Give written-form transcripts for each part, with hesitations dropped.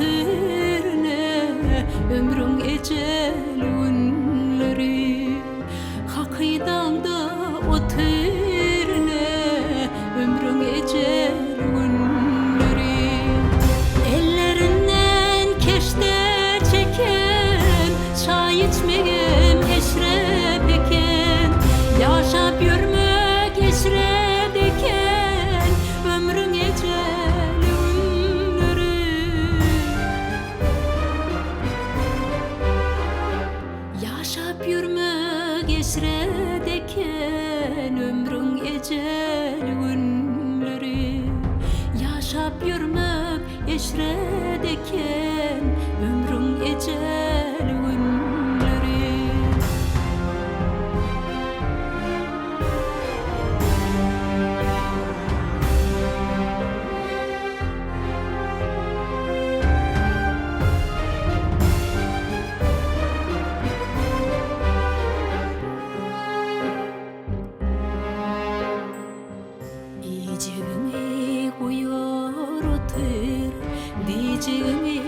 oturne ömrün ecel günleri Hakidanda oturne ömrün ecel günleri Ellerinden keşte çeken çay içmegem eşrep eken Yaşap yürmek eşrep eken ömrün ecel günleri Yaşap yürmek eşrep eken ömrün ecel günleri Yaşap yürmek eşrep eken ömrün ecel günleri Diyeceğimi koyuyor otur, diyeceğimi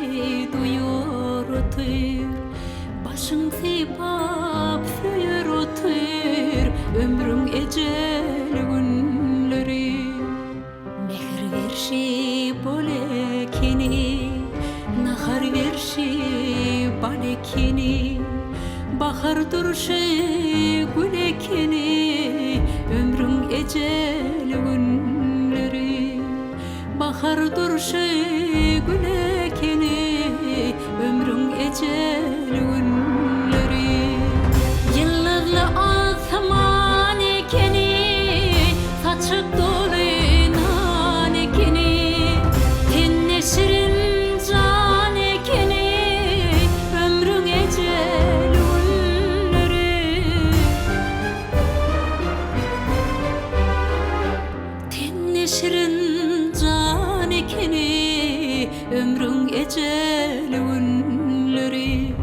duyuyor otur Başın sipap söyür otur, ömrün ecel günleri Mehr verşi bolekini, nahar verşi balekini Bahar duruşu gülekini, ömrün ecel günleri Bahar duruşu gülekini, ömrün ecel günleri Yıllarla azman ekeni, saçık dolu nan ekeni Tenne şirin can ekeni, ömrün ecel günleri Tenne şirin can ekeni, ömrün ecel günleri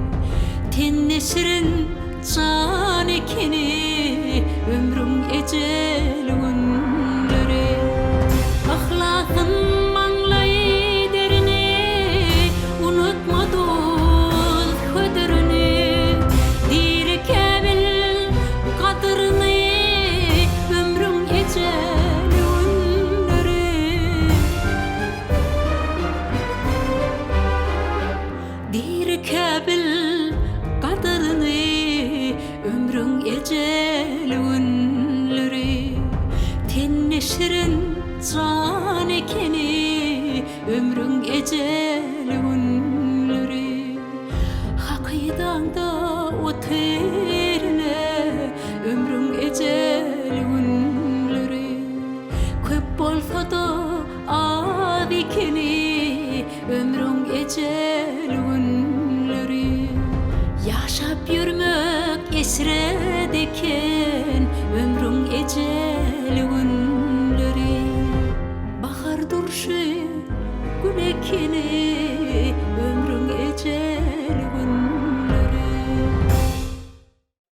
Tenne şirin can ekeni, ömrün ecel günleri Ahlakın manlayı derini, unutmadın kıdırını Diri kebil kadırını, ömrün ecel günleri Diri kebil kadırını, ömrün ecel günleri Tenne şirin can ekeni, ömrün ecel günleri Hakidanda oturne ömrün ecel günleri Köp bolsa da az ekeni, ömrün ecel günleri Yaşap yürmek esrep